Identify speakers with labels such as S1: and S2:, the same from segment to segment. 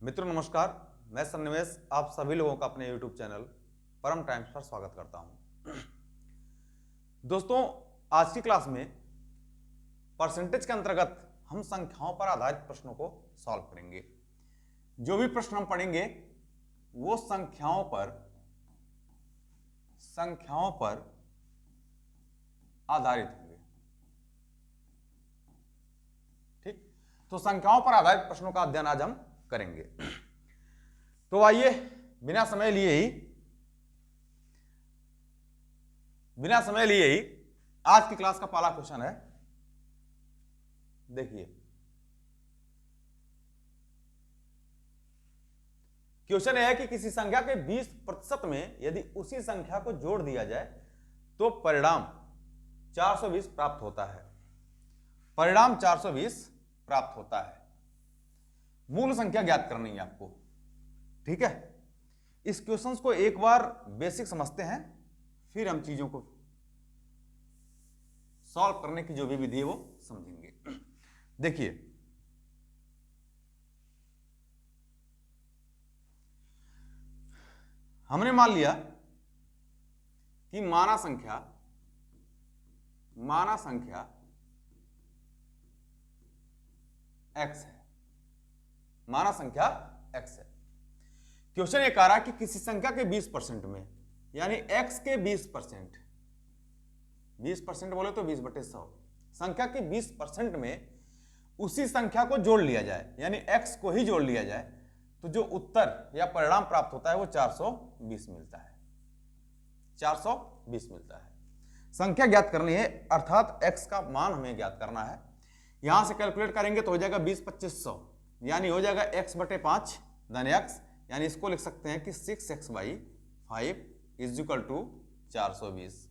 S1: मित्रों नमस्कार, मैं सन्निवेश आप सभी लोगों का अपने YouTube चैनल परम टाइम्स पर स्वागत करता हूं। दोस्तों, आज की क्लास में परसेंटेज के अंतर्गत हम संख्याओं पर आधारित प्रश्नों को सॉल्व करेंगे। जो भी प्रश्न हम पढ़ेंगे वो संख्याओं पर आधारित होंगे। ठीक, तो संख्याओं पर आधारित प्रश्नों का अध्ययन आज हम करेंगे। तो आइए बिना समय लिए ही आज की क्लास का पहला क्वेश्चन है। देखिए, क्वेश्चन यह है कि किसी संख्या के 20% में यदि उसी संख्या को जोड़ दिया जाए तो परिणाम 420 प्राप्त होता है। परिणाम 420 प्राप्त होता है। मूल संख्या ज्ञात करनी है आपको। ठीक है, इस क्वेश्चंस को एक बार बेसिक समझते हैं, फिर हम चीजों को सॉल्व करने की जो भी विधि है वो समझेंगे। देखिए, हमने मान लिया कि माना संख्या x है। माना संख्या x है। क्वेश्चन ये कह रहा कि किसी संख्या के 20% में, यानी x के 20%, 20% बोले तो 20/100, संख्या के 20% में उसी संख्या को जोड़ लिया जाए, यानी x को ही जोड़ लिया जाए, तो जो उत्तर या परिणाम प्राप्त होता है वो 420 मिलता है। 420 मिलता है। संख्या ज्ञात करनी है, अर्थात x का मान हमें ज्ञात करना है। यहां से कैलकुलेट करेंगे तो हो जाएगा 20/2500, यानी हो जाएगा x/5 धन x, यानी इसको लिख सकते हैं कि 6x/5 इज इक्वल टू 420।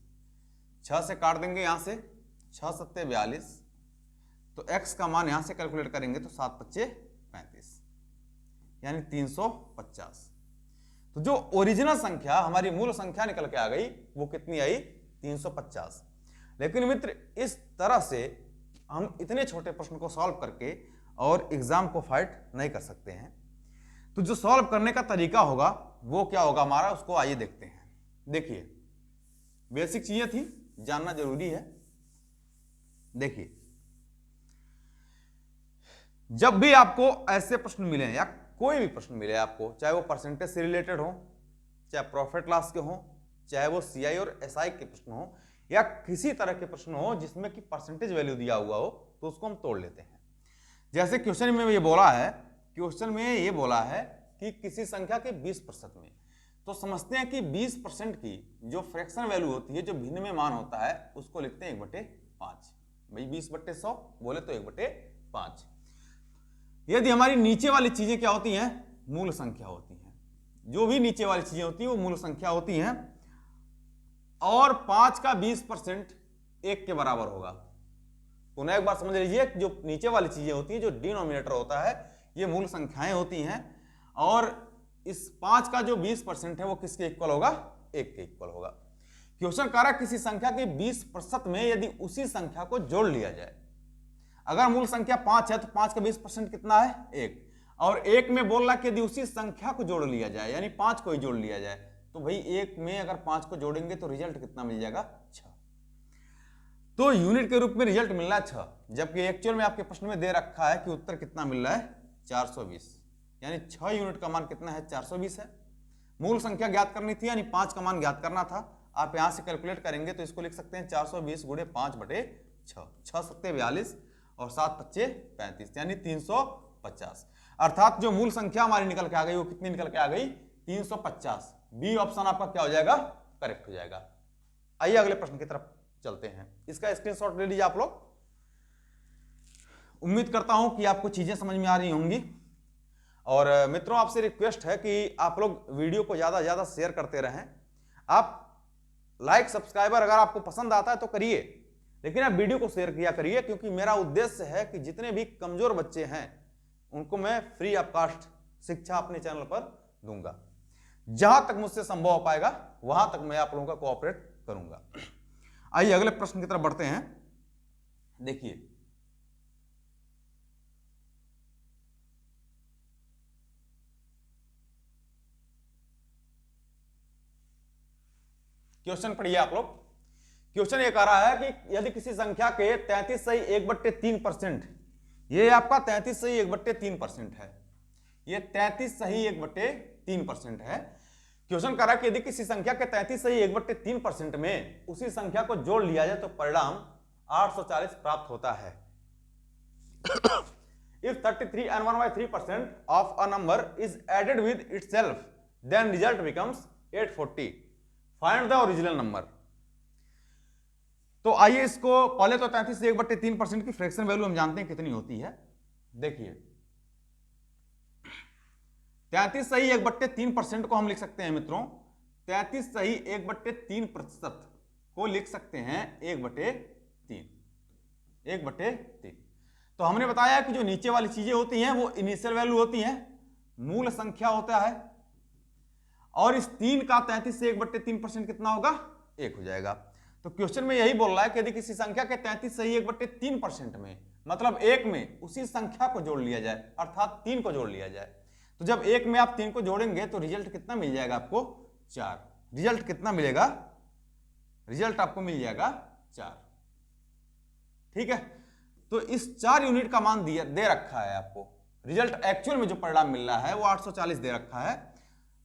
S1: 6 से काट देंगे यहां से, 6 सत्ते 42, तो x का मान यहां से कैलकुलेट करेंगे तो 7×5 35, यानी 350। तो जो ओरिजिनल संख्या हमारी मूल संख्या निकल के आ गई वो कितनी आई? 350। लेकिन मित्र, इस तरह से हम इतने छोटे प्रश्न को सॉल्व करके और एग्जाम को फाइट नहीं कर सकते हैं। तो जो सॉल्व करने का तरीका होगा वो क्या होगा हमारा, उसको आइए देखते हैं। देखिए, बेसिक चीजें थी, जानना जरूरी है। देखिए, जब भी आपको ऐसे प्रश्न मिले या कोई भी प्रश्न मिले आपको, चाहे वो परसेंटेज से रिलेटेड हो, चाहे प्रॉफिट लॉस के हो, चाहे वो सीआई और एसआई के प्रश्न हो, या किसी तरह के प्रश्न हो जिसमें कि परसेंटेज वैल्यू दिया हुआ हो, तो उसको हम तोड़ लेते हैं। जैसे क्वेश्चन में ये बोला है कि किसी संख्या के 20% में, तो समझते हैं कि 20% की जो फ्रैक्शन वैल्यू होती है, जो भिन्न में मान होता है, उसको लिखते हैं 1/5। भाई 20/100 बोले तो 1/5। यदि हमारी नीचे वाली चीजें क्या होती हैं? मूल संख्या होती हैं। जो भी नीचे वाली चीजें होती हैं वो मूल संख्या होती हैं, और 5 का 20% 1 के बराबर होगा। पुनः एक बार समझ लीजिए, जो नीचे वाली चीजें होती हैं, जो डिनोमिनेटर होता है, ये मूल संख्याएं होती हैं, और इस 5 का जो 20% है वो किसके इक्वल होगा? 1 के इक्वल होगा। क्वेश्चन कह रहा है किसी संख्या के 20% में यदि उसी संख्या को जोड़ लिया जाए। अगर मूल संख्या 5 है तो 5 का 20% कितना है? 1। और 1 में बोल रहा कि यदि उसी संख्या को जोड़ लिया जाए, यानी 5 को ही जोड़ लिया जाए, तो भाई 1 में अगर 5 को जोड़ेंगे तो रिजल्ट कितना मिल जाएगा? 6। तो यूनिट के रूप में रिजल्ट मिलना है 6, जबकि एक्चुअल में आपके प्रश्न में दे रखा है कि उत्तर कितना मिल रहा है? 420, यानी 6 यूनिट का मान कितना है? 420 है। मूल संख्या ज्ञात करनी थी, यानी 5 का मान ज्ञात करना था। आप यहां से कैलकुलेट करेंगे तो इसको लिख सकते हैं 420 × 5/6, 6 सत्ते 42 और 7×5 35, यानी 350। अर्थात जो मूल संख्या हमारी निकल के आ गई वो कितनी निकल के आ गई? 350। बी ऑप्शन आपका क्या हो जाएगा? करेक्ट हो जाएगा। आइए अगले प्रश्न की तरफ चलते हैं। इसका स्क्रीनशॉट ले लीजिए आप लोग। उम्मीद करता हूं कि आपको चीजें समझ में आ रही होंगी। और मित्रों, आपसे रिक्वेस्ट है कि आप लोग वीडियो को ज्यादा से ज्यादा शेयर करते रहें। आप लाइक सब्सक्राइबर अगर आपको पसंद आता है तो करिए, लेकिन आप वीडियो को शेयर किया करिए, क्योंकि मेरा उद्देश्य है कि जितने भी कमजोर बच्चे हैं उनको मैं फ्री ऑफ कास्ट शिक्षा अपने चैनल पर दूंगा। जहां तक मुझसे संभव हो पाएगा वहां तक मैं आप लोगों का कोऑपरेट करूंगा। आइए अगले प्रश्न की तरफ बढ़ते हैं। देखिए, क्वेश्चन पढ़िए आप लोग। क्वेश्चन ये कह रहा है कि यदि किसी संख्या के 33 सही 1/3%, ये आपका 33 सही 1/3% है, ये 33 सही 1/3% है। क्वेश्चन कह रहा है कि यदि किसी संख्या के 33 सही 1/3% में उसी संख्या को जोड़ लिया जाए तो परिणाम 840 प्राप्त होता है। If 33 and 1/3% of a number is added with itself, then result becomes 840. Find the original number. तो आइए इसको पहले तो 33 से 1/3% की फ्रैक्शन वैल्यू हम जानते हैं कितनी होती है। देखिए 33 सही 1/3% को हम लिख सकते हैं मित्रों, 33 सही 1/3% को लिख सकते हैं 1/3। तो हमने बताया कि जो नीचे वाली चीजें होती हैं वो इनिशियल वैल्यू होती हैं, मूल संख्या होता है, और इस 3 का 33 से 1/3% कितना होगा? 1 हो जाएगा। तो क्वेश्चन में यही बोल रहा है कि यदि किसी संख्या के 33 सही 1/3% में, मतलब 1 में उसी संख्या को जोड़ लिया जाए, अर्थात 3 को जोड़ लिया जाए, तो जब 1 में आप 3 को जोड़ेंगे तो रिजल्ट कितना मिल जाएगा आपको? 4। रिजल्ट कितना मिलेगा? रिजल्ट आपको मिल जाएगा 4। ठीक है, तो इस 4 यूनिट का मान दे रखा है आपको। रिजल्ट एक्चुअल में जो परिणाम मिल रहा है वो 840 दे रखा है।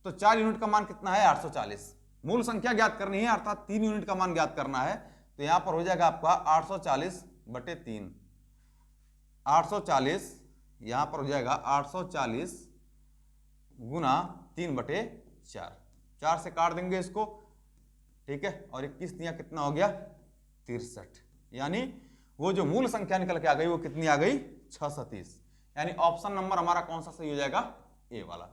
S1: तो 4 यूनिट का मान कितना है? 840। मूल संख्या ज्ञात करनी है, अर्थात 3 यूनिट का मान ज्ञात करना है। तो यहां पर हो जाएगा आपका 840/3। 840 यहां पर हो जाएगा 840 गुना 3/4। 4 से काट देंगे इसको, ठीक है, और 21 दिया कितना हो गया? 63। यानी वो जो मूल संख्या निकल के आ गई वो कितनी आ गई? 630। यानी ऑप्शन नंबर हमारा कौन सा सही हो जाएगा? ए वाला।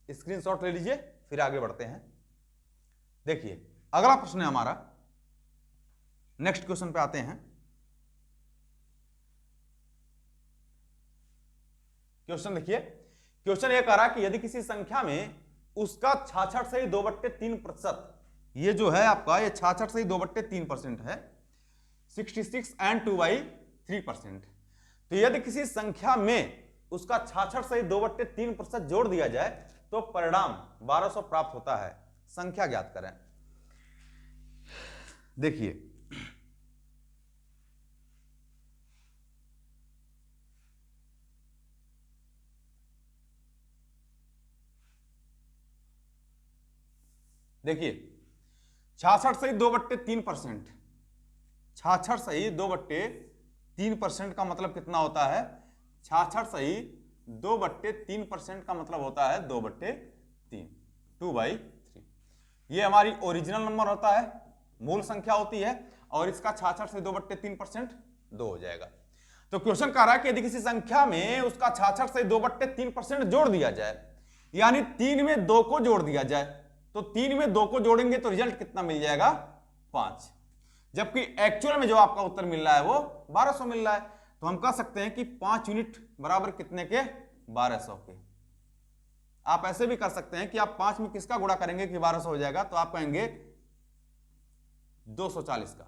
S1: स्क्रीनशॉट ले लीजिए, फिर आगे बढ़ते हैं। देखिए अगला प्रश्न है हमारा, नेक्स्ट क्वेश्चन पे आते हैं। क्वेश्चन देखिए, क्वेश्चन ये कह रहा है कि यदि किसी संख्या में उसका 66 सही 2/3%, ये जो है आपका ये 66 सही 2/3% है, 66 and 2/3%। तो यदि किसी संख्या में उसका 66 सही 2/3% जोड़ दिया जाए तो परिणाम 1200 प्राप्त होता है। संख्या ज्ञात करें। देखिए देखिए 66 सही 2/3%, 66 सही 2/3% का मतलब कितना होता है? 66 सही 2/3% का मतलब होता है 2/3, 2/3। ये हमारी ओरिजिनल नंबर होता है, मूल संख्या होती है, और इसका 66 से 2/3% 2 हो जाएगा। तो क्वेश्चन कह रहा है कि यदि किसी संख्या में उसका 66 से 2/3% जोड़ दिया जाए, यानी 3 में 2 को जोड़ दिया जाए, तो 3 में 2 को जोड़ेंगे तो रिजल्ट कितना मिल जाएगा? 5। जबकि एक्चुअल में जो आपका उत्तर मिल रहा है वो 1200 मिल रहा है। तो हम कह सकते हैं कि 5 यूनिट बराबर कितने के? 1200 के। आप ऐसे भी कर सकते हैं कि आप 5 में किसका गुणा करेंगे कि 1200 हो जाएगा? तो आप कहेंगे 240 का।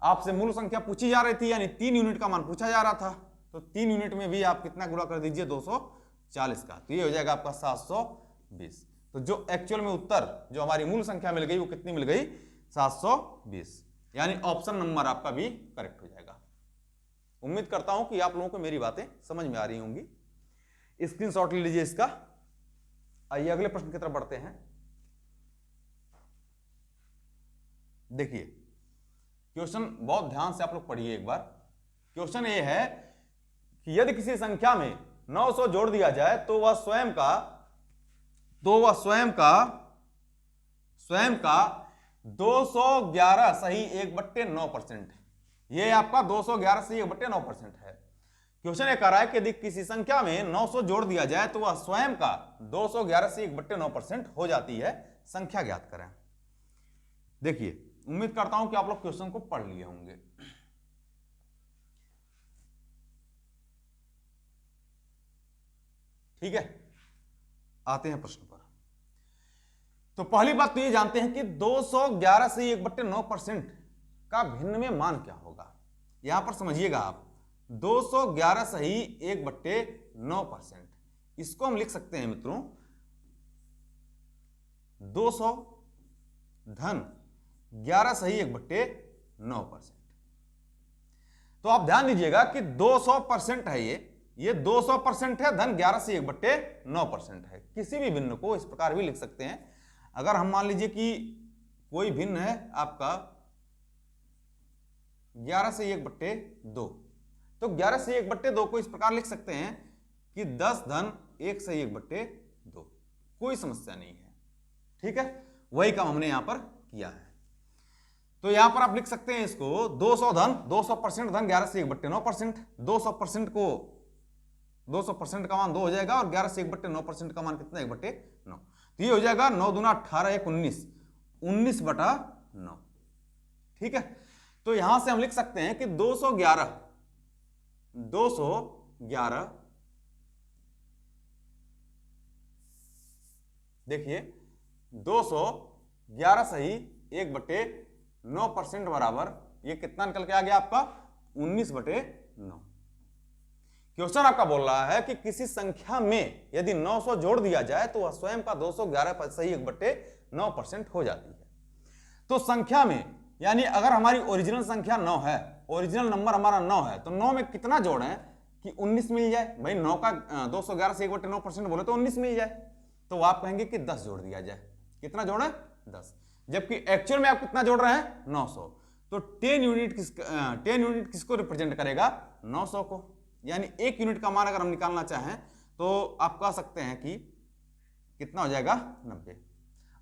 S1: आपसे मूल संख्या पूछी जा रही थी, यानी 3 यूनिट का मान पूछा जा रहा था, तो 3 यूनिट में भी आप कितना गुणा कर दीजिए? 240 का। तो ये हो जाएगा आपका 720। तो जो एक्चुअल में उत्तर जो हमारी मूल संख्या मिल गई वो कितनी मिल गई? 720। यानी ऑप्शन नंबर आपका भी करेक्ट हो जाएगा। उम्मीद करता हूं कि आप लोगों को मेरी बातें समझ में आ रही होंगी। स्क्रीनशॉट ले लीजिए इसका। आइए अगले प्रश्न की तरफ बढ़ते हैं। देखिए क्वेश्चन बहुत ध्यान से आप लोग पढ़िए एक बार। क्वेश्चन ये है कि यदि किसी संख्या में 900 जोड़ दिया जाए तो वह स्वयं का 211 सही 1/9%। ये आपका 211 सही 1/9% है। क्वेश्चन ये कह रहा है कि यदि किसी संख्या में 900 जोड़ दिया जाए तो वह स्वयं का 211 से 1/9% हो जाती है। संख्या ज्ञात करें। देखिए उम्मीद करता हूं कि आप लोग क्वेश्चन को पढ़ लिए होंगे। ठीक है, आते हैं प्रश्न पर। तो पहली बात तो ये जानते हैं कि 211 से 1/9% का भिन्न में मान क्या होगा। यहां पर समझिएगा आप, 211 सही 1/9%, इसको हम लिख सकते हैं मित्रों 200 धन 11 सही 1/9%। तो आप ध्यान दीजिएगा कि 200% है, ये 200% है, धन 11 से 1/9% है। किसी भी भिन्न को इस प्रकार भी लिख सकते हैं। अगर हम मान लीजिए कि कोई भिन्न है आपका 11 से 1/2, तो 11 से 1/2 को इस प्रकार लिख सकते हैं कि 10 धन 1 से 1/2, कोई समस्या नहीं है। ठीक है, वही काम हमने यहां पर किया है। तो यहां पर आप लिख सकते हैं इसको 200% धन 11 से 1/9%। 200% को 200% का मान 2 हो जाएगा और 11 से 1/9% का मान कितना 1/9। तो ये हो जाएगा 9 दूना 18 1 19, 19/9। ठीक है, तो यहां से हम लिख सकते हैं कि 211 देखिए 211 सही 1/9% बराबर ये कितना निकल के आ गया आपका 19/9। क्वेश्चन आपका बोल रहा है कि किसी संख्या में यदि 900 जोड़ दिया जाए तो वह स्वयं का 211 सही 1/9% हो जाती है। तो संख्या में यानी अगर हमारी ओरिजिनल संख्या 9 है, ओरिजिनल नंबर हमारा 9 है, तो 9 में कितना जोड़ें कि 19 मिल जाए। भाई 9 का 211 से 1/9% बोले तो 19 मिल जाए। तो आप कहेंगे कि 10 जोड़ दिया जाए। कितना जोड़े 10, जबकि एक्चुअल में आप कितना जोड़ रहे हैं 900। तो 10 यूनिट किसको रिप्रेजेंट करेगा 900 को। यानी 1 यूनिट का मान अगर हम निकालना चाहें तो आप कह सकते हैं कि कितना हो जाएगा 90।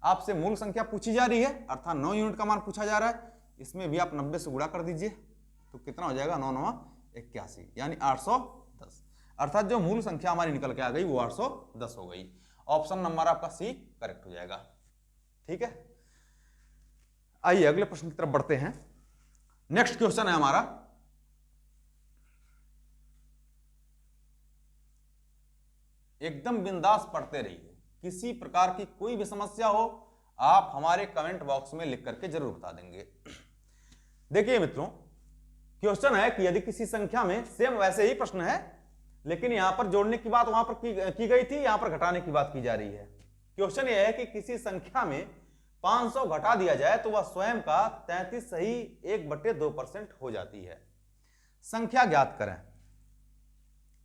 S1: आपसे मूल संख्या पूछी जा रही है अर्थात 9 यूनिट का मान पूछा जा रहा है, इसमें भी आप 90 से गुणा कर दीजिए तो कितना हो जाएगा 9 9 81 यानी 810। अर्थात जो मूल संख्या हमारी निकल के आ गई वो 810 हो गई। ऑप्शन नंबर आपका सी करेक्ट हो जाएगा। ठीक है, आइए अगले प्रश्न की तरफ बढ़ते हैं। नेक्स्ट क्वेश्चन है हमारा, एकदम बिंदास पढ़ते रहिए, किसी प्रकार की कोई भी समस्या हो आप हमारे कमेंट बॉक्स में लिख करके जरूर बता देंगे। देखिए मित्रों, क्वेश्चन है कि यदि किसी संख्या में सेम वैसे ही प्रश्न है लेकिन यहां पर जोड़ने की बात वहां पर की गई थी, यहां पर घटाने की बात की जा रही है। क्वेश्चन यह है कि किसी संख्या में 500 घटा दिया जाए तो वह स्वयं का 33 सही 1/2% हो जाती है। संख्या ज्ञात करें।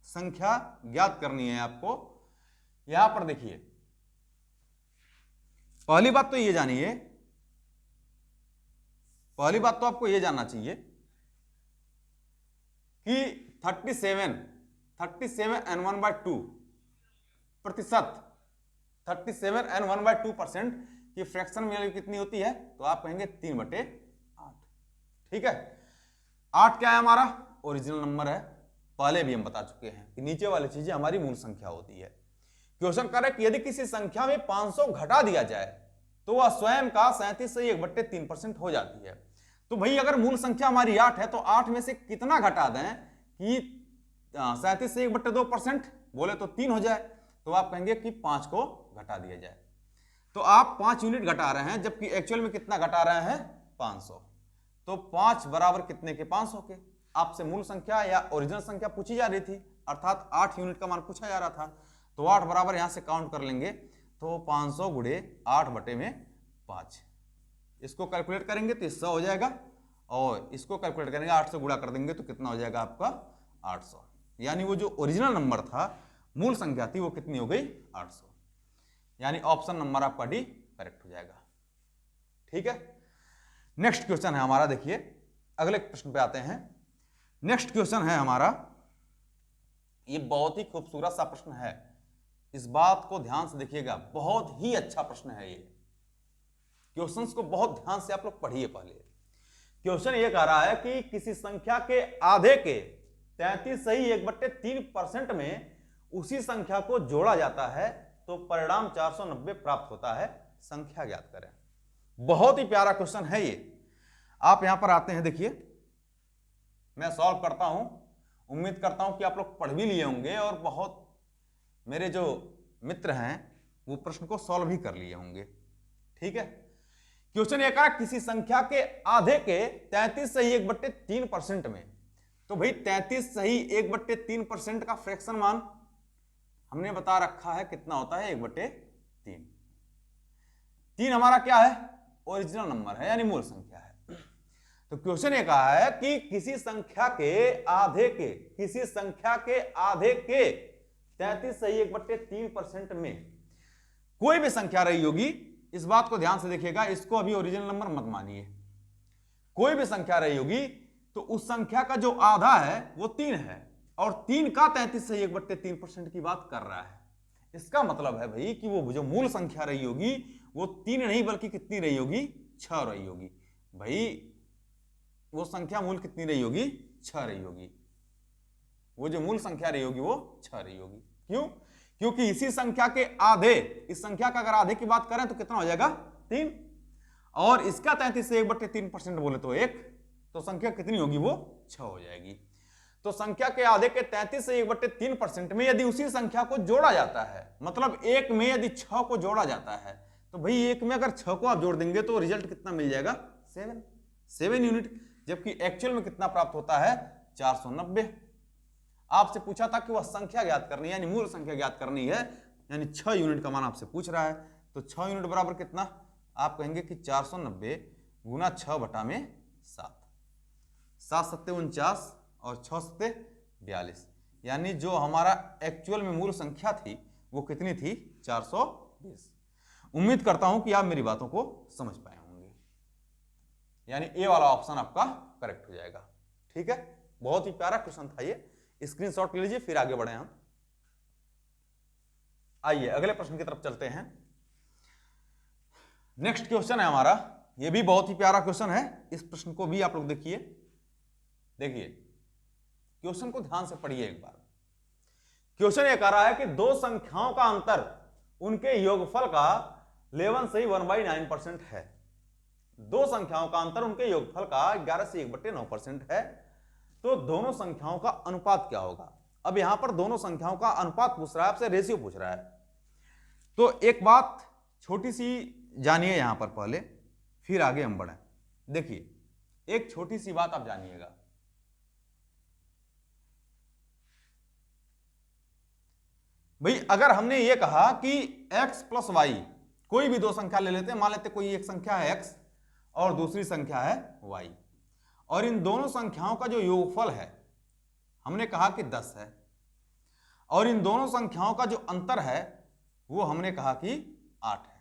S1: संख्या ज्ञात करनी है आपको। यहां पर देखिए, पहली बात तो ये जानिए, पहली बात तो आपको ये जानना चाहिए कि 37n1/2 प्रतिशत 37n1/2% की फ्रैक्शन वैल्यू कितनी होती है, तो आप कहेंगे 3/8। ठीक है, 8 क्या है हमारा ओरिजिनल नंबर है, पहले भी हम बता चुके हैं कि नीचे वाली चीजें हमारी मूल संख्या होती है। क्वेश्चन कर रहा है कि यदि किसी संख्या में 500 घटा दिया जाए तो वह स्वयं का 37 सही 1/3% हो जाती है। तो भाई अगर मूल संख्या हमारी 8 है तो 8 में से कितना घटा दें कि 37 से 1/2% बोले तो 3 हो जाए, तो आप कहेंगे कि 5 को घटा दिया जाए। तो आप 5 यूनिट घटा रहे हैं जबकि एक्चुअल में कितना घटा रहे हैं 500। तो 5 बराबर कितने के 500 के। आपसे मूल संख्या या ओरिजिनल संख्या पूछी जा रही थी अर्थात 8 यूनिट का मान पूछा जा रहा था। तो 8 बराबर यहां से काउंट कर लेंगे तो 500 गुणे 8/5। इसको कैलकुलेट करेंगे तो 100 हो जाएगा और इसको कैलकुलेट करेंगे 8 से गुणा कर देंगे तो कितना हो जाएगा आपका 800। यानी वो जो ओरिजिनल नंबर था मूल संख्या थी वो कितनी हो गई 800। यानी ऑप्शन नंबर आपका डी करेक्ट हो जाएगा। ठीक है, नेक्स्ट क्वेश्चन है हमारा, देखिए अगले प्रश्न पे आते हैं। नेक्स्ट क्वेश्चन है हमारा, ये बहुत ही खूबसूरत सा प्रश्न है, इस बात को ध्यान से देखिएगा, बहुत ही अच्छा प्रश्न है। ये क्वेश्चंस को बहुत ध्यान से आप लोग पढ़िए। पहले क्वेश्चन ये कह रहा है कि किसी संख्या के आधे के 33 सही 1/3% में उसी संख्या को जोड़ा जाता है तो परिणाम 490 प्राप्त होता है, संख्या ज्ञात करें। बहुत ही प्यारा क्वेश्चन है ये। आप यहां पर आते हैं, देखिए मैं सॉल्व करता हूं, उम्मीद करता हूं कि आप लोग पढ़ भी लिए होंगे और बहुत मेरे जो मित्र हैं वो प्रश्न को सॉल्व भी कर लिए होंगे। ठीक है, क्वेश्चन ये कहा किसी संख्या के आधे के 33 सही 1/3% में, तो भाई 33 सही 1/3% का फ्रैक्शन मान हमने बता रखा है कितना होता है 1/3। 3 हमारा क्या है ओरिजिनल नंबर है यानी मूल संख्या है। तो क्वेश्चन ये कहा है कि किसी संख्या के आधे के 33/3% में कोई भी संख्या रही होगी, इस बात को ध्यान से देखिएगा, इसको अभी ओरिजिनल नंबर मत मानिए। कोई भी संख्या रही होगी तो उस संख्या का जो आधा है वो 3 है और 3 का 33/3% की बात कर रहा है। इसका मतलब है भाई कि वो जो मूल संख्या रही होगी वो 3 नहीं बल्कि कितनी रही होगी, 6 रही होगी। भाई वो संख्या मूल कितनी रही होगी, 6 रही होगी। वो जो मूल संख्या रही होगी वो 6 रही होगी। क्यों? क्योंकि इसी संख्या के आधे, इस संख्या का अगर आधे की बात करें तो कितना हो जाएगा, 3, और इसका 33/3% बोले तो 1, तो संख्या कितनी होगी, वो 6 हो जाएगी। तो संख्या के आधे के 33/3% में यदि उसी संख्या को जोड़ा जाता है, मतलब 1 में यदि 6 को जोड़ा जाता है, तो भाई 1 में अगर 6 को आप जोड़ देंगे तो रिजल्ट कितना मिल जाएगा, 7 यूनिट। जबकि एक्चुअल में कितना प्राप्त होता है, 490। आपसे पूछा था कि वह संख्या ज्ञात करनी है यानी मूल संख्या ज्ञात करनी है, यानी 6 यूनिट का मान आपसे पूछ रहा है। तो 6 यूनिट बराबर कितना, आप कहेंगे कि 490 गुना 6/7, 7 सत्ते 49 और 6 सत्ते 42, यानी जो हमारा एक्चुअल में मूल संख्या थी वो कितनी थी, 420। उम्मीद करता हूं कि आप मेरी बातों को समझ पाए होंगे, यानी ए वाला ऑप्शन आपका करेक्ट हो जाएगा। ठीक है, बहुत ही प्यारा क्वेश्चन था ये, स्क्रीनशॉट ले लीजिए, फिर आगे बढ़े हम। आइए अगले प्रश्न की तरफ चलते हैं। नेक्स्ट क्वेश्चन है हमारा, ये भी बहुत ही प्यारा क्वेश्चन है। इस प्रश्न को भी आप लोग देखिए क्वेश्चन को ध्यान से पढ़िए एक बार। क्वेश्चन ये कह रहा है कि दो संख्याओं का अंतर उनके योगफल का 11 से 1/9% है। दो संख्याओं का अंतर उनके योगफल का 11 से 1/9% है। तो दोनों संख्याओं का अनुपात क्या होगा। अब यहां पर दोनों संख्याओं का अनुपात पूछ रहा है, आपसे रेशियो पूछ रहा है। तो एक बात छोटी सी जानिए यहां पर पहले, फिर आगे हम बढ़ें। देखिए एक छोटी सी बात आप जानिएगा, भाई अगर हमने ये कहा कि x + y, कोई भी दो संख्या ले लेते हैं, मान लेते कोई एक संख्या है x और दूसरी संख्या है y, और इन दोनों संख्याओं का जो योगफल है हमने कहा कि 10 है, और इन दोनों संख्याओं का जो अंतर है वो हमने कहा कि 8 है।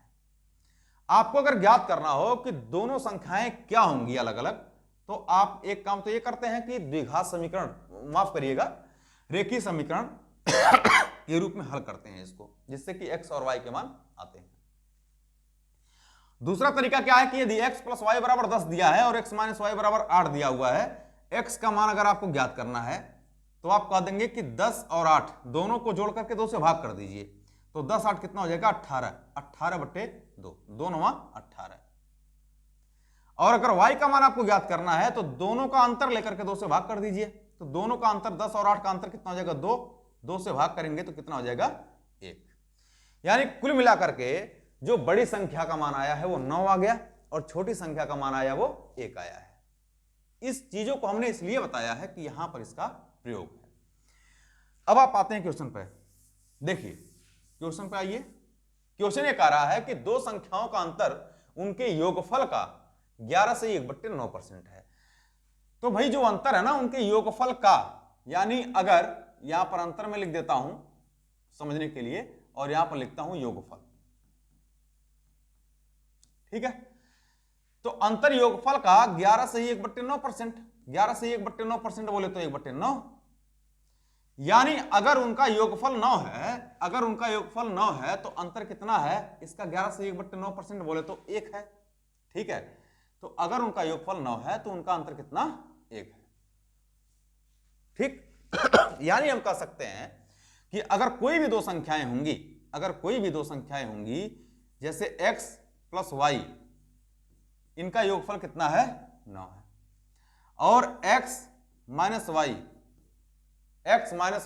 S1: आपको अगर ज्ञात करना हो कि दोनों संख्याएं क्या होंगी अलग अलग, तो आप एक काम तो ये करते हैं कि द्विघात समीकरण, माफ करिएगा, रेखीय समीकरण के रूप में हल करते हैं इसको, जिससे कि x और y के मान आते हैं। दूसरा तरीका क्या है कि यदि x + y = 10 दिया है और x - y = 8 दिया हुआ है, x का मान अगर आपको ज्ञात करना है तो आप कह देंगे कि 10 और 8 दोनों को जोड़ करके 2 से भाग कर दीजिए, तो 10 8 कितना हो जाएगा, 18, 18/2, 2 9 18। और अगर y का मान आपको ज्ञात करना है तो दोनों का अंतर लेकर के 2 से भाग कर दीजिए, तो दोनों का अंतर 10 और 8 का अंतर कितना हो जाएगा, 2, 2 से भाग करेंगे तो कितना हो जाएगा, 1। यानी कुल मिलाकर के जो बड़ी संख्या का मान आया है वो 9 आ गया और छोटी संख्या का मान आया वो 1 आया है। इस चीजों को हमने इसलिए बताया है कि यहां पर इसका प्रयोग है। अब आप आते हैं क्वेश्चन पे। देखिए क्वेश्चन पे आइए। क्वेश्चन ये कह रहा है कि दो संख्याओं का अंतर उनके योगफल का 11 से 1/9% है। तो भाई जो अंतर है ना उनके योगफल का, यानी अगर यहां पर अंतर में लिख देता हूं समझने के लिए और यहां पर लिखता हूं योगफल, ठीक है। तो अंतर योगफल का 11 से 1/9%, 11 से 1/9% बोले तो 1/9, यानी अगर उनका योगफल 9 है, अगर उनका योगफल 9 है तो अंतर कितना है इसका, 11 से 1/9% बोले तो 1 है, ठीक है। तो अगर उनका योगफल 9 है तो उनका अंतर कितना, 1 है, ठीक। यानी हम कह सकते हैं कि अगर कोई भी दो संख्याएं होंगी, अगर कोई भी दो संख्याएं होंगी जैसे x + y, इनका योगफल कितना है, 9 है, और x -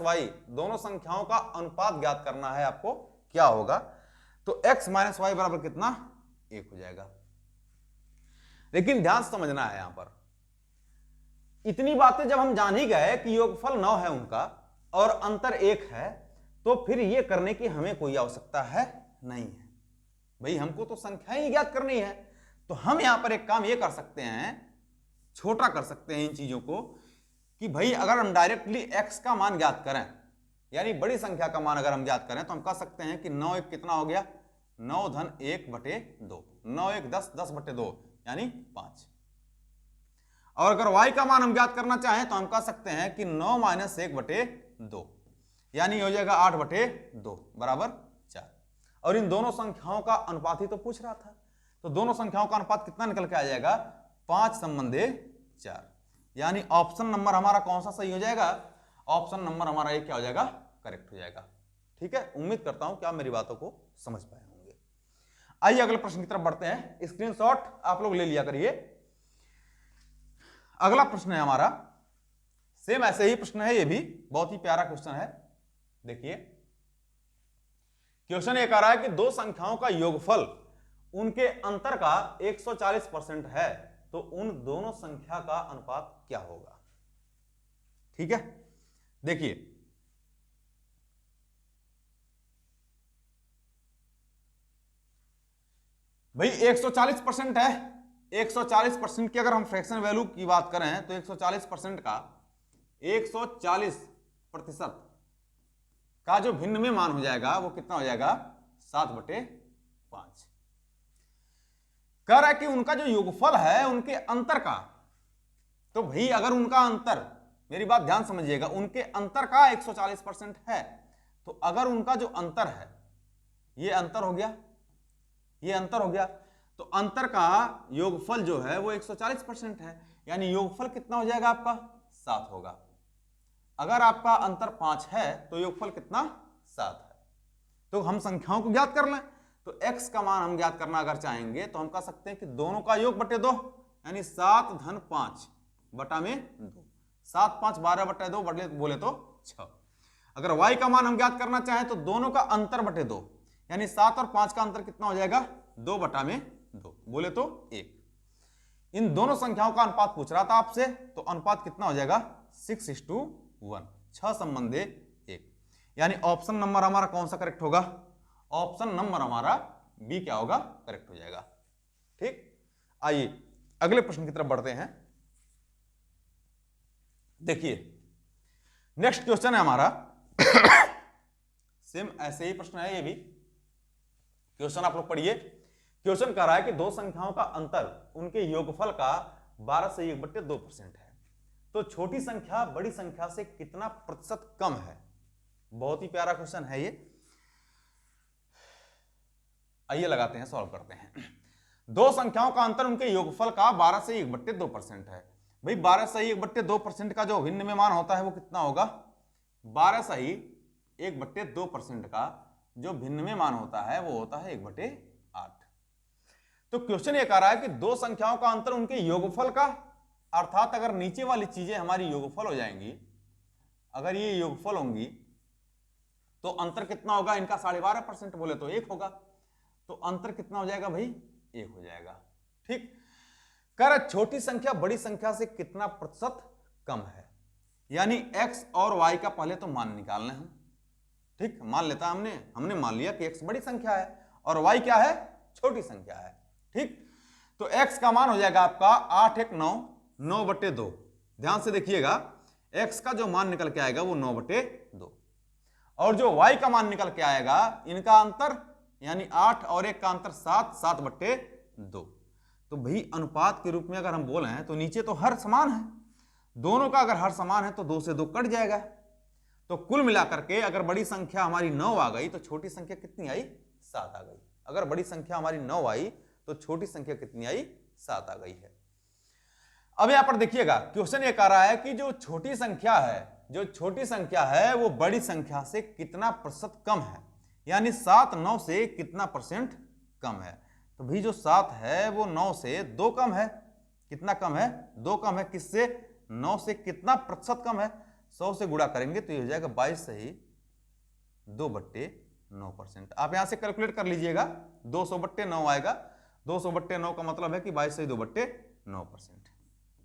S1: y दोनों संख्याओं का अनुपात ज्ञात करना है आपको, क्या होगा, तो x - y बराबर कितना, 1 हो जाएगा। लेकिन ध्यान से समझना है, यहां पर इतनी बातें जब हम जान ही गए कि योगफल 9 है उनका और अंतर 1 है, तो फिर यह करने की हमें कोई आवश्यकता है नहीं है। भाई हमको तो संख्याएं ही ज्ञात करनी है, तो हम यहां पर एक काम ये कर सकते हैं, छोटा कर सकते हैं इन चीजों को, कि भाई अगर हम डायरेक्टली x का मान ज्ञात करें, यानी बड़ी संख्या का मान अगर हम ज्ञात करें, तो हम कह सकते हैं कि 9 1 कितना हो गया, 9 धन 1/2, 9 1 10, 10/2 यानी 5। और अगर y का मान हम ज्ञात करना चाहें तो हम कह सकते हैं कि 9 - 1/2 यानी हो जाएगा 8/2 बराबर 4। और इन दोनों संख्याओं का अनुपात ही तो पूछ रहा था, तो दोनों संख्याओं का अनुपात कितना निकल के आ जाएगा, 5 संबंधे 4। यानी ऑप्शन नंबर हमारा कौन सा सही हो जाएगा, ऑप्शन नंबर हमारा ये क्या हो जाएगा, करेक्ट हो जाएगा। ठीक है, उम्मीद करता हूं कि आप मेरी बातों को समझ पाए होंगे। आइए अगले प्रश्न की तरफ बढ़ते हैं, स्क्रीनशॉट आप लोग ले लिया करिए। अगला प्रश्न है हमारा, सेम ऐसे ही प्रश्न है, ये भी बहुत ही प्यारा क्वेश्चन है। देखिए क्वेश्चन ये कह रहा है कि दो संख्याओं का योगफल उनके अंतर का 140% है, तो उन दोनों संख्या का अनुपात क्या होगा। ठीक है, देखिए भाई 140% है, 140% की अगर हम फ्रैक्शन वैल्यू की बात करें तो 140% का 140% का जो भिन्न में मान हो जाएगा वो कितना हो जाएगा, 7/5। कह रहा है कि उनका जो योगफल है उनके अंतर का, तो भाई अगर उनका अंतर, मेरी बात ध्यान समझिएगा, उनके अंतर का 140% है, तो अगर उनका जो अंतर है, ये अंतर हो गया, ये अंतर हो गया, तो अंतर का योगफल जो है वो 140% है, यानी योगफल कितना हो जाएगा आपका, 7 होगा। अगर आपका अंतर 5 है तो योगफल कितना, 7 है। तो हम संख्याओं को ज्ञात कर लें, तो x का मान हम ज्ञात करना अगर चाहेंगे तो हम कह सकते हैं कि दोनों का योग बटे 2, यानी 7 धन 5 बटा में 2, 7 5 12/2 बोले तो 6। अगर y का मान हम ज्ञात करना चाहें तो दोनों का अंतर बटे 2, यानी 7 और 5 का अंतर कितना हो जाएगा, 2/2 बोले तो 1। इन दोनों संख्याओं का अनुपात पूछ रहा था आपसे, तो अनुपात कितना हो जाएगा, 6:1, 6 संबंधे 1। यानी ऑप्शन नंबर हमारा कौन सा करेक्ट होगा, ऑप्शन नंबर हमारा बी क्या होगा, करेक्ट हो जाएगा। ठीक, आइए अगले प्रश्न की तरफ बढ़ते हैं। देखिए नेक्स्ट क्वेश्चन है हमारा सेम ऐसे ही प्रश्न है, ये भी क्वेश्चन आप लोग पढ़िए। क्वेश्चन कह रहा है कि दो संख्याओं का अंतर उनके योगफल का 12 से 1/2% है, तो छोटी संख्या बड़ी संख्या से कितना प्रतिशत कम है। बहुत ही प्यारा क्वेश्चन है ये, आइए लगाते हैं, सॉल्व करते हैं। दो संख्याओं का अंतर उनके योगफल का 12 से 1/2% है। भाई 12 से 1/2% का जो भिन्न में मान होता है वो कितना होगा, 12 से 1/2% का जो भिन्न में मान होता है वो होता है 1/8। तो क्वेश्चन ये कह रहा है कि दो संख्याओं का अंतर उनके योगफल का, अर्थात अगर नीचे वाली चीजें हमारी योगफल हो जाएंगी, अगर ये योगफल होंगी तो अंतर कितना होगा, इनका 12.5% बोले तो 1 होगा, तो अंतर कितना हो जाएगा भाई, 1 हो जाएगा। ठीक, कह रहा छोटी संख्या बड़ी संख्या से कितना प्रतिशत कम है, यानी x और y का पहले तो मान निकालना है हम। ठीक, मान लेता हमने मान लिया कि x बड़ी संख्या है और y क्या है, छोटी संख्या है। ठीक, तो x का मान हो जाएगा आपका 8 1 9, 9/2। ध्यान से देखिएगा, x का जो मान निकल के आएगा वो 9/2, और जो y का मान निकल के आएगा, इनका अंतर यानी 8 और 1 का अंतर 7, 7/2। तो भाई अनुपात के रूप में अगर हम बोले हैं तो नीचे तो हर समान है, दोनों का अगर हर समान है तो 2 से 2 कट जाएगा। तो कुल मिलाकर के अगर बड़ी संख्या हमारी 9 आ गई तो छोटी संख्या कितनी आई, 7 आ गई। अगर बड़ी संख्या हमारी 9 आई तो छोटी संख्या कितनी आई, 7 आ गई है। अब यहां पर देखिएगा क्वेश्चन ये कह रहा है कि जो छोटी संख्या है वो बड़ी संख्या से कितना प्रतिशत कम है, यानी 7 9 से कितना परसेंट कम है। तो भाई जो 7 है वो 9 से 2 कम है, कितना कम है, 2 कम है। किससे, 9 से कितना प्रतिशत कम है, 100 से गुणा करेंगे तो ये हो जाएगा 22 से 2/9%। आप यहां से कैलकुलेट कर लीजिएगा, 200/9 आएगा, 200/9 का मतलब है कि 22 से 2/9%।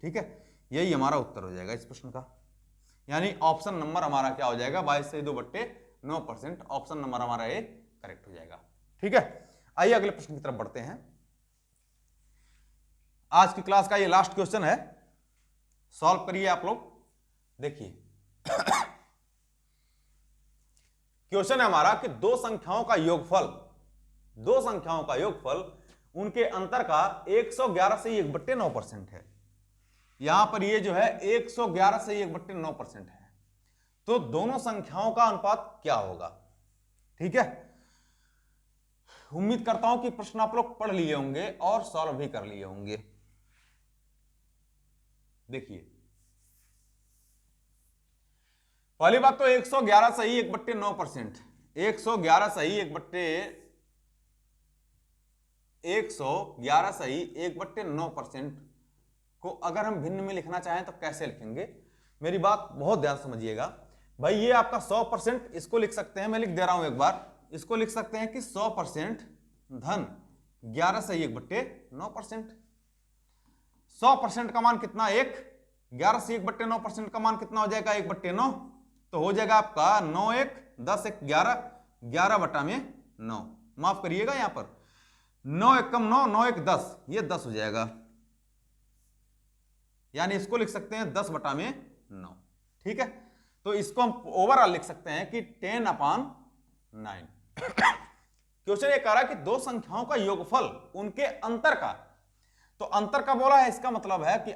S1: ठीक है, यही हमारा उत्तर हो जाएगा इस प्रश्न का, यानी ऑप्शन नंबर हमारा क्या हो जाएगा, 22 से 2/9%। ऑप्शन नंबर हमारा ए करेक्ट हो जाएगा। ठीक है, आइए अगले प्रश्न की तरफ बढ़ते हैं। आज की क्लास का ये लास्ट क्वेश्चन है, सॉल्व करिए आप लोग। देखिए क्वेश्चन है हमारा कि दो संख्याओं का योगफल उनके अंतर का 111 से 1/9% है। यहां पर ये जो है 111 से 1/9% है, तो दोनों संख्याओं का अनुपात क्या होगा? ठीक है, उम्मीद करता हूं कि प्रश्न आप लोग पढ़ लिए होंगे और सॉल्व भी कर लिए होंगे। देखिए पहली बात तो 111 सही 1/9%, 111 सही 1/9% को अगर हम भिन्न में लिखना चाहें तो कैसे लिखेंगे? मेरी बात बहुत ध्यान समझिएगा भाई। ये आपका 100%, इसको लिख सकते हैं, मैं लिख दे रहा हूं एक बार, इसको लिख सकते हैं कि 100% धन 11 सही 1/9%। 100% का मान कितना? 1। 11 से 1/9% का मान कितना हो जाएगा? 1/9, तो हो जाएगा आपका 9 1 10 1 11, 11/9। माफ करिएगा यहां पर 9 1 कम 9, 9 1 10, ये 10 हो जाएगा, यानी इसको लिख सकते हैं 10/9। ठीक है, तो इसको हम ओवरऑल लिख सकते हैं कि 10/9। क्वेश्चन ये कह रहा है कि दो संख्याओं का योगफल उनके अंतर का, तो अंतर का बोला है, इसका मतलब है कि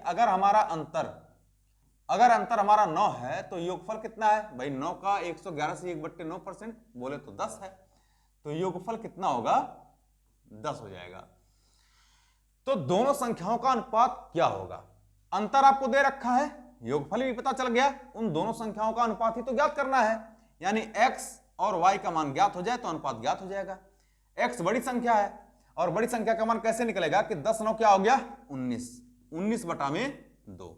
S1: अगर अंतर हमारा 9 है तो योगफल कितना है भाई? 9 का 111 से 1/9% बोले तो 10 है, तो योगफल कितना होगा? 10 हो जाएगा। तो दोनों संख्याओं का अनुपात क्या होगा? अंतर आपको दे रखा है, योगफल भी पता चल गया, उन दोनों संख्याओं का अनुपात ही तो ज्ञात करना है, यानी x और y का मान ज्ञात हो जाए तो अनुपात ज्ञात हो जाएगा। x बड़ी संख्या है और बड़ी संख्या का मान कैसे निकलेगा कि 10 9 क्या हो गया? 19, 19/2।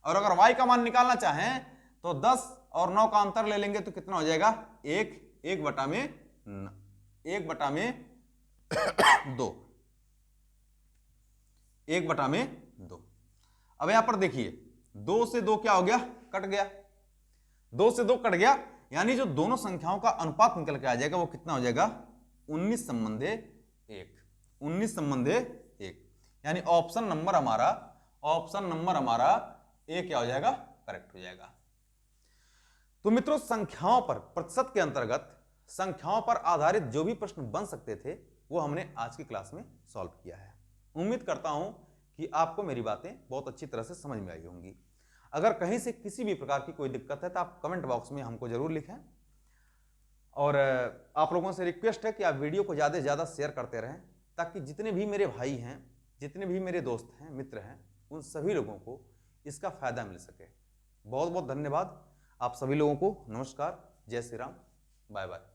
S1: और अगर y का मान निकालना चाहें तो 10 और 9 का अंतर ले लेंगे तो कितना हो जाएगा? 1/2। अब यहां पर देखिए 2 से 2 क्या हो गया? कट गया, 2 से 2 कट गया, यानी जो दोनों संख्याओं का अनुपात निकल के आ जाएगा वो कितना हो जाएगा? 19/1। 19/1, यानी ऑप्शन नंबर हमारा ए क्या हो जाएगा? करेक्ट हो जाएगा। तो मित्रों संख्याओं पर, प्रतिशत के अंतर्गत संख्याओं पर आधारित जो भी प्रश्न बन सकते थे वो हमने आज की क्लास में सॉल्व किया है। उम्मीद करता हूं कि आपको मेरी बातें बहुत अच्छी तरह से समझ में आई होंगी। अगर कहीं से किसी भी प्रकार की कोई दिक्कत है तो आप कमेंट बॉक्स में हमको जरूर लिखें, और आप लोगों से रिक्वेस्ट है कि आप वीडियो को ज़्यादा से ज़्यादा शेयर करते रहें, ताकि जितने भी मेरे भाई हैं, जितने भी मेरे दोस्त हैं, मित्र हैं, उन सभी लोगों को इसका फायदा मिल सके। बहुत बहुत धन्यवाद आप सभी लोगों को। नमस्कार, जय श्री राम, बाय बाय।